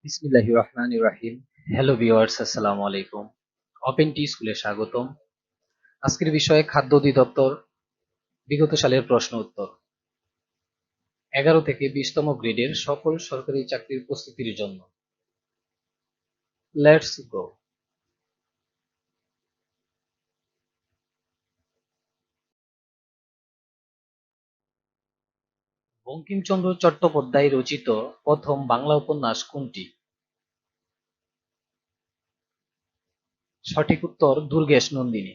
বিসমিল্লাহির রহমানির রহিম। Hello viewers, আসসালামু আলাইকুম। ওপেন টি স্কুলে স্বাগতম। আজকের বিষয় খাদ্য অধিদপ্তর বিগত সালের প্রশ্ন উত্তর। 11 থেকে 20তম গ্রেডের সকল সরকারি চাকরির প্রস্তুতির জন্য। Let's go. বঙ্কিমচন্দ্র চট্টোপাধ্যায় রচিত প্রথম বাংলা উপন্যাস কোনটি? সঠিক উত্তর দুর্গেশ নন্দিনী।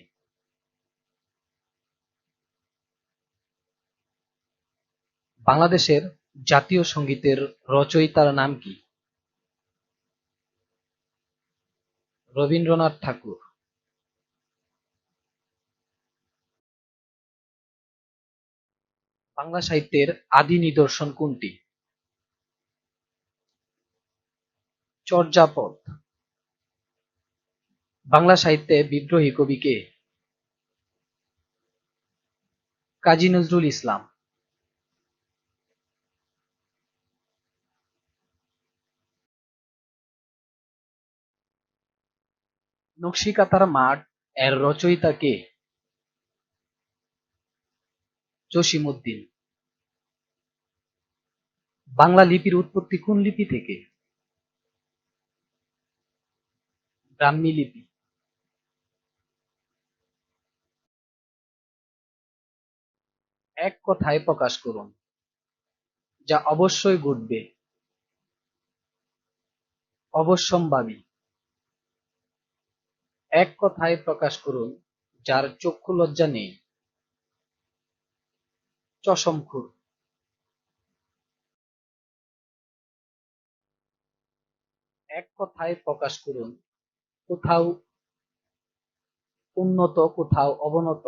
বাংলাদেশের জাতীয় সঙ্গীতের রচয়িতার নাম কি? রবীন্দ্রনাথ ঠাকুর। বাংলা সাহিত্যের আদি নিদর্শন কোনটি? চর্যাপদ। বাংলা সাহিত্যে বিদ্রোহী কবি কে? কাজী নজরুল ইসলাম। নকশিকাঁথার মাঠ এর রচয়িতা কে? জসিমউদ্দিন। বাংলা লিপির উৎপত্তি কোন লিপি থেকে? ব্রাহ্মী লিপি। এক কথায় প্রকাশ করুন। যা অবশ্যই ঘটবে। অবশ্যম্ভাবী। এক কথায় প্রকাশ করুন যার চক্ষু লজ্জা নেই। চশমখুর। এক কথায় প্রকাশ করুন কোথাও উন্নত কোথাও অবনত।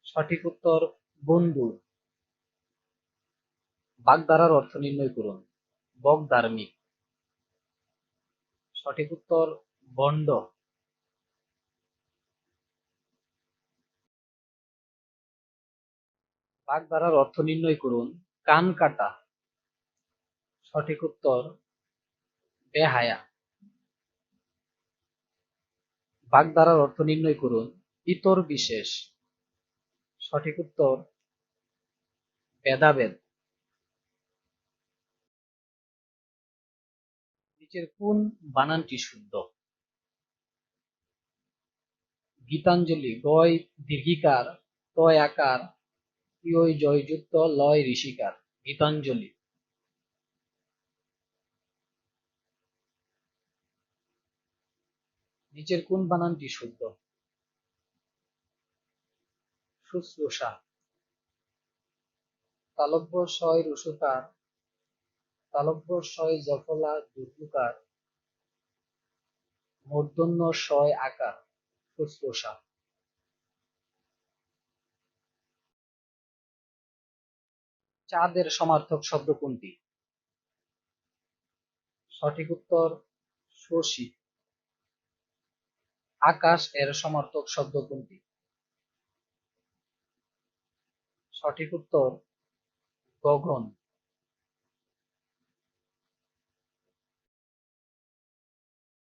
সঠিক উত্তর বন্ধু। বাগধারার অর্থ নির্ণয় করুন। বকধার্মিক। সঠিক উত্তর বন্ড। বাগধারার অর্থ নির্ণয় করুন কান কাটা। সঠিক উত্তর বেহায়া। বাগধারার অর্থ নির্ণয় করুন ইতর বিশেষ। সঠিক উত্তর ভেদাভেদ। নিচের কোন বানানটি শুদ্ধ? গীতাঞ্জলি গয় দীর্ঘিকার, তয় আকার, ইয় জয়যুক্ত, লয় ঋষিকার। গীতাঞ্জলি। নিচের কোন বানানটি শুদ্ধ? শুশ্রূষা। তালব্য শয় রসুকার, তালব্য শয় জফলা দুর্গুকার, মূর্ধন্য শয় আকার। শুশ্রূষা। চাঁদের সমার্থক শব্দ কোনটি? সঠিক উত্তর শশী। আকাশ এর সমার্থক শব্দ কোনটি? সঠিক উত্তর গগন।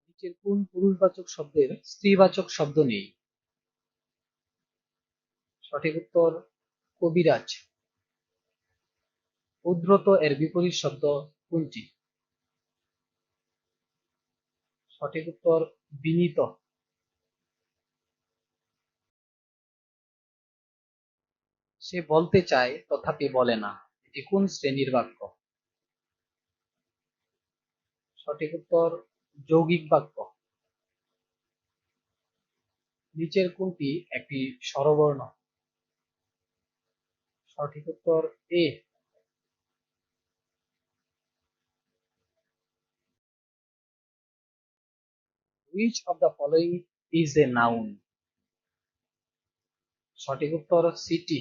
নিচের কোন পুরুষবাচক শব্দের স্ত্রীবাচক শব্দ নেই? সঠিক উত্তর কবিরাজ। উদ্ধৃত এর বিপরীত শব্দ কোনটি? সঠিক উত্তর বিনীত। সে বলতে চায় তথাপি বলে না, এটি কোন শ্রেণীর বাক্য? সঠিক উত্তর যৌগিক বাক্য। নিচের কোনটি একটি স্বরবর্ণ? সঠিক উত্তর এ। Which of the following is a noun? সঠিক উত্তর city.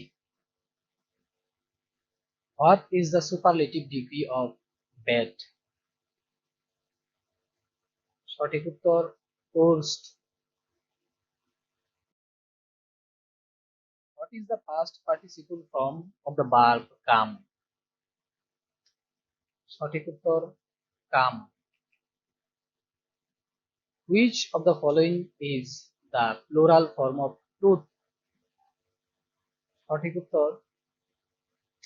What is the superlative degree of bad? সঠিক উত্তর worst. What is the past participle form of the verb come? সঠিক উত্তর কাম। Which of the following is the plural form of truth? সঠিক উত্তর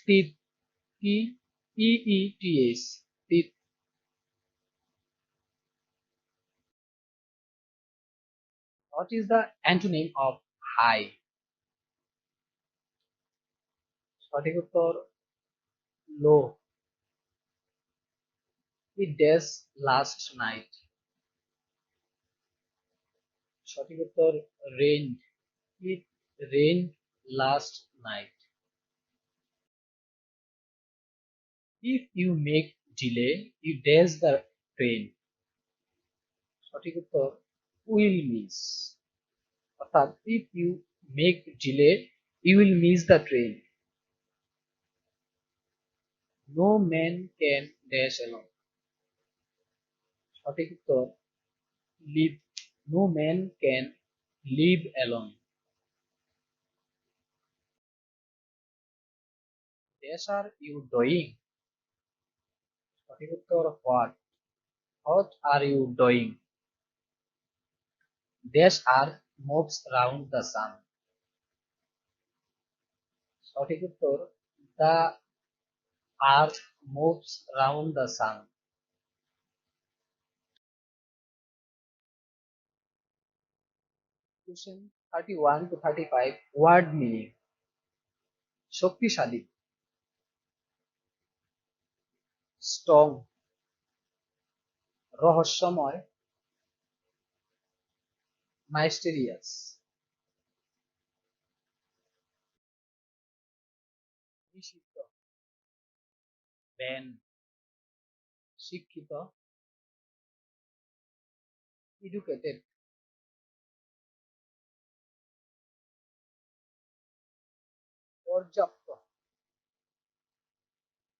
teeth. T E E T S, teeth. What is the antonym of high? সঠিক উত্তর লো। It dash last night. সঠিক উত্তর rained. It rained last night. If you make delay, you dash the train. সঠিক উত্তর will miss। অর্থাৎ if you make delay, you will miss the train. No man can dash alone. সঠিক উত্তর live। No man can live alone. Dash are you doing? সঠিক উত্তর what? What are you doing? Dash are moves round the sun. সঠিক উত্তর the earth moves round the sun. Question 31 to 35 word meaning. শক্তিশালী, strong, রহস্যময়, মাইস্টেরিয়াস। নিষিদ্ধ, ban, শিক্ষিত, educated. পর্যাপ্ত,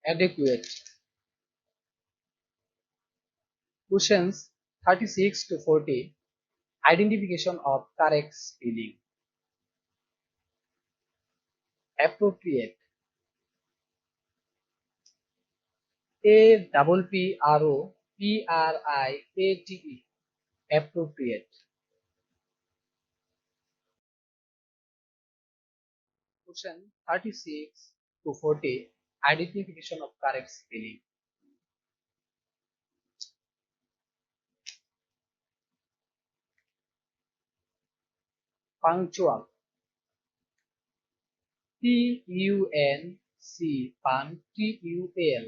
অ্যাডেকুয়েট। Questions 36 to 40 identification of correct spelling. Appropriate, A double P R O P R I A T E, appropriate. Question 36 to 40 identification of correct spelling. Punctual, P U N C pun T U L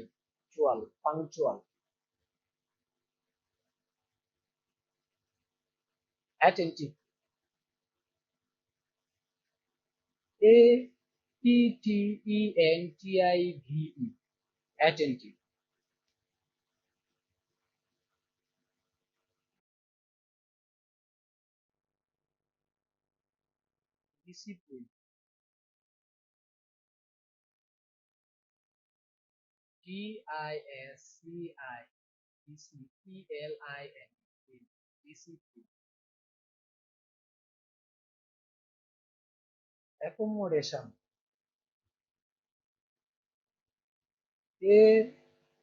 punctual, punctual. Attentive, A T T E N T I V E, attentive. Discipline, D I S C I D C P L I N E, discipline. Accommodation, A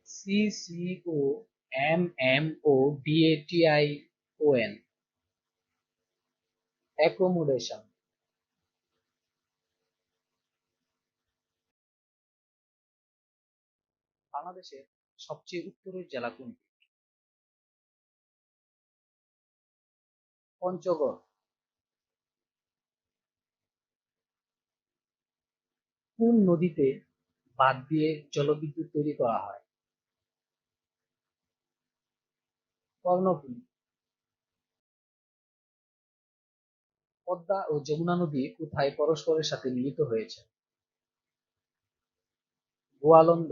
C C O M M O D A T I O N, accommodation. বাংলাদেশের সবচেয়ে উত্তরের জেলা কোনটি? পঞ্চগড়। কোন নদীতে বাঁধ দিয়ে জলবিদ্যুৎ তৈরি করা হয়? কর্ণফুলী। পদ্মা ও যমুনা নদী কোথায় পরস্পরের সাথে মিলিত হয়েছে? গোয়ালন্দ।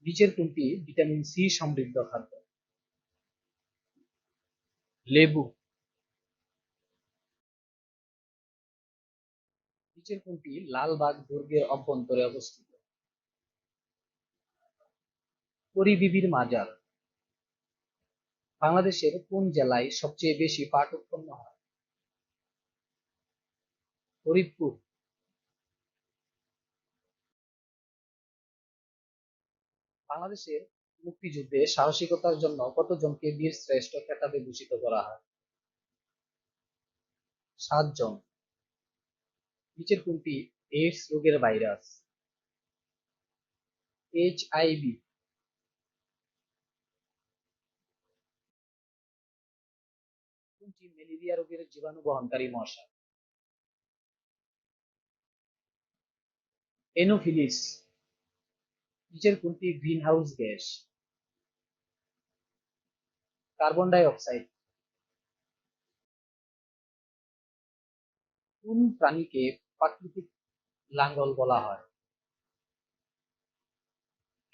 নিচের কোনটি ভিটামিন সি সমৃদ্ধ খাদ্য? লেবু। নিচের কোনটি লালবাগ দুর্গের অভ্যন্তরে অবস্থিত? পরিবিবির মাজার। বাংলাদেশের কোন জেলায় সবচেয়ে বেশি পাট উৎপন্ন হয়? ফরিদপুর। বাংলাদেশের মুক্তিযুদ্ধে সাহসিকতার জন্য কতজনকে বীর শ্রেষ্ঠ খেতাবে ভূষিত করা হয়? 7 জন। নিচের কোনটি এইডস রোগের ভাইরাস? HIV। কোনটি ম্যালেরিয়া রোগের জীবাণু বহনকারী মশা? এনোফিলিস। নিচের কোনটি greenhouse gas? Carbon die oxide. কোন প্রাণীকে প্রাকৃতিক লাঙ্গল বলা হয়?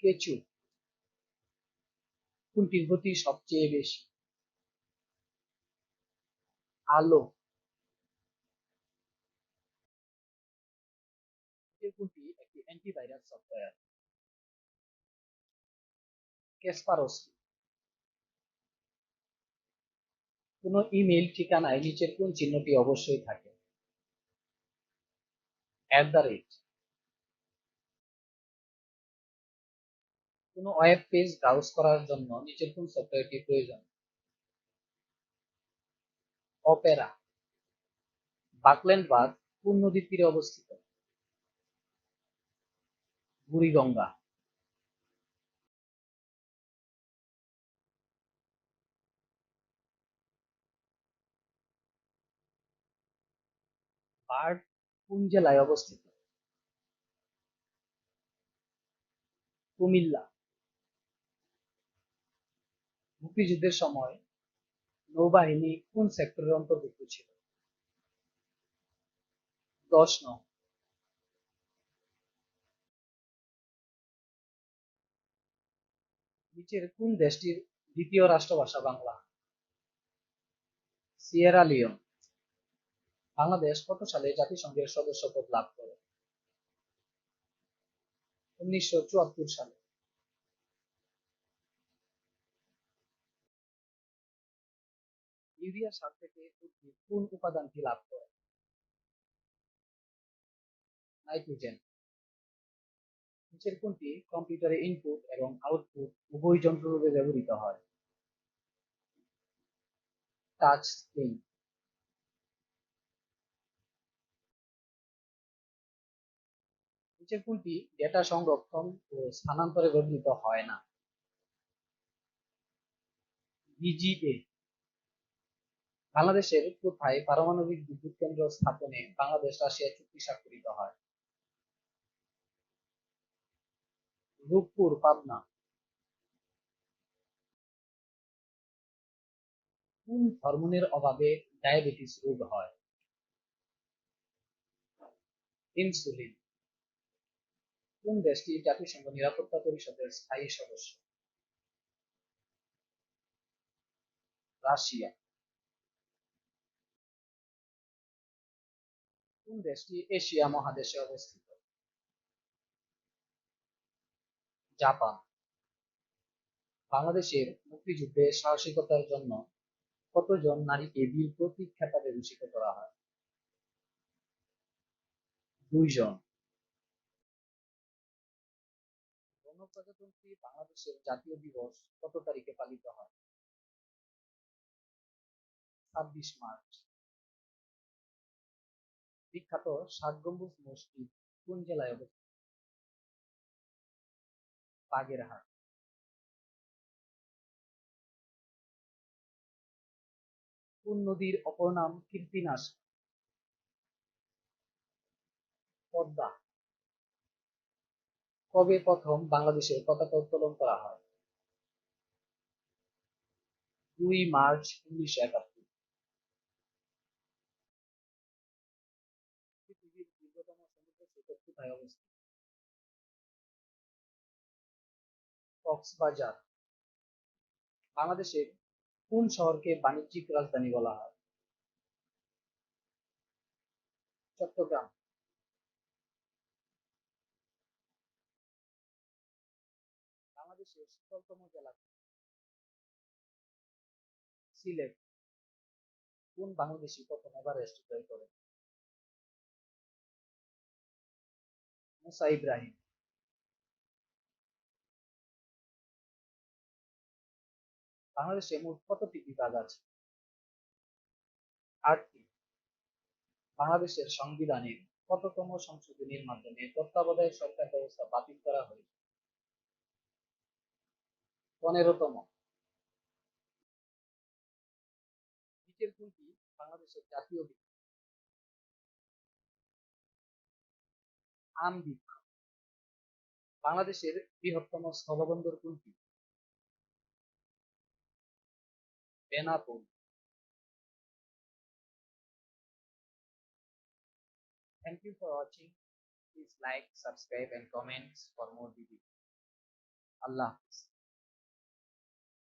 কেঁচো। কোনটির গতি সবচেয়ে বেশি? আলো। নিচের কোনটি একটি অ্যান্টিভাইরাস সফটওয়্যার? কেসপারস্কি। কোন ইমেইল ঠিকানায় নিচের কোন চিহ্নটি অবশ্যই থাকে? @। কোন ওয়েব পেজ ব্রাউজ করার জন্য নিচের কোন সফটওয়্যারটি প্রয়োজন? অপেরা। বাকল্যান্ড বাঁধ কোন নদীর তীরে অবস্থিত? বুড়িগঙ্গা। বার্ড কোন জেলায় অবস্থিত? কুমিল্লা। মুক্তিযুদ্ধের সময় নৌবাহিনী কোন সেক্টরের অন্তর্ভুক্ত ছিল? 10 নং। নিচের কোন দেশটির দ্বিতীয় রাষ্ট্রভাষা বাংলা? Sierra Leone. বাংলাদেশ কত সালে জাতিসংঘের সদস্যপদ লাভ করে? 1974 সালে। ইউরিয়া সার থেকে উদ্ভিদ কোন উপাদানটি লাভ করে? নাইট্রোজেন। নিচের কোনটি কম্পিউটারে ইনপুট এবং আউটপুট উভয় যন্ত্ররূপে ব্যবহৃত হয়? Touch screen. নিচের কোনটি ডেটা সংরক্ষণ ও স্থানান্তরে ব্যবহৃত হয় না? বিজিএ। বাংলাদেশের কোথায় পারমাণবিক বিদ্যুৎ কেন্দ্র স্থাপনে বাংলাদেশ রাশিয়া চুক্তি স্বাক্ষরিত হয়? রূপপুর, পাবনা। কোন হরমোনের অভাবে ডায়াবেটিস রোগ হয়? ইনসুলিন। কোন দেশটি জাতিসংঘ নিরাপত্তা পরিষদের স্থায়ী সদস্য? রাশিয়া। কোন দেশটি এশিয়া মহাদেশে অবস্থিত? জাপান। বাংলাদেশের মুক্তিযুদ্ধে সাহসিকতার জন্য কতজন নারীকে বীর প্রতীক খেতাবে ভূষিত করা হয়? 2 জন। গণপ্রজাতন্ত্রী বাংলাদেশের জাতীয় দিবস কত তারিখে পালিত হয়? 26 মার্চ। বিখ্যাত 7 গম্বুজ মসজিদ কোন জেলায় অবস্থিত? বাগেরহাট। কোন নদীর অপর নাম কীর্তিনাশ? পদ্মা। কবে প্রথম বাংলাদেশের পতাকা উত্তোলন করা হয়? 2 মার্চ 1971। পৃথিবীর দীর্ঘতম সমুদ্র সৈকত কোথায় অবস্থিত? কক্সবাজার। বাংলাদেশের কোন শহরকে বাণিজ্যিক রাজধানী বলা হয়? চট্টগ্রাম। বাংলাদেশের শীতলতম জেলা? সিলেট। কোন বাংলাদেশী প্রথম এভারেস্ট জয় করে? মুসা ইব্রাহিম। বাংলাদেশে মোট কতটি বিভাগ আছে? 8টি। বাংলাদেশের সংবিধানের কততম সংশোধনীর মাধ্যমে তত্ত্বাবধায়ক সরকার ব্যবস্থা বাতিল করা হয়েছে? 15তম। নিচের কোনটি বাংলাদেশের জাতীয় বৃক্ষ? আম বৃক্ষ। বাংলাদেশের বৃহত্তম স্থলবন্দর কোনটি? Benapole. Thank you for watching. Please like, subscribe and comments for more videos. আল্লাহ হাফেজ।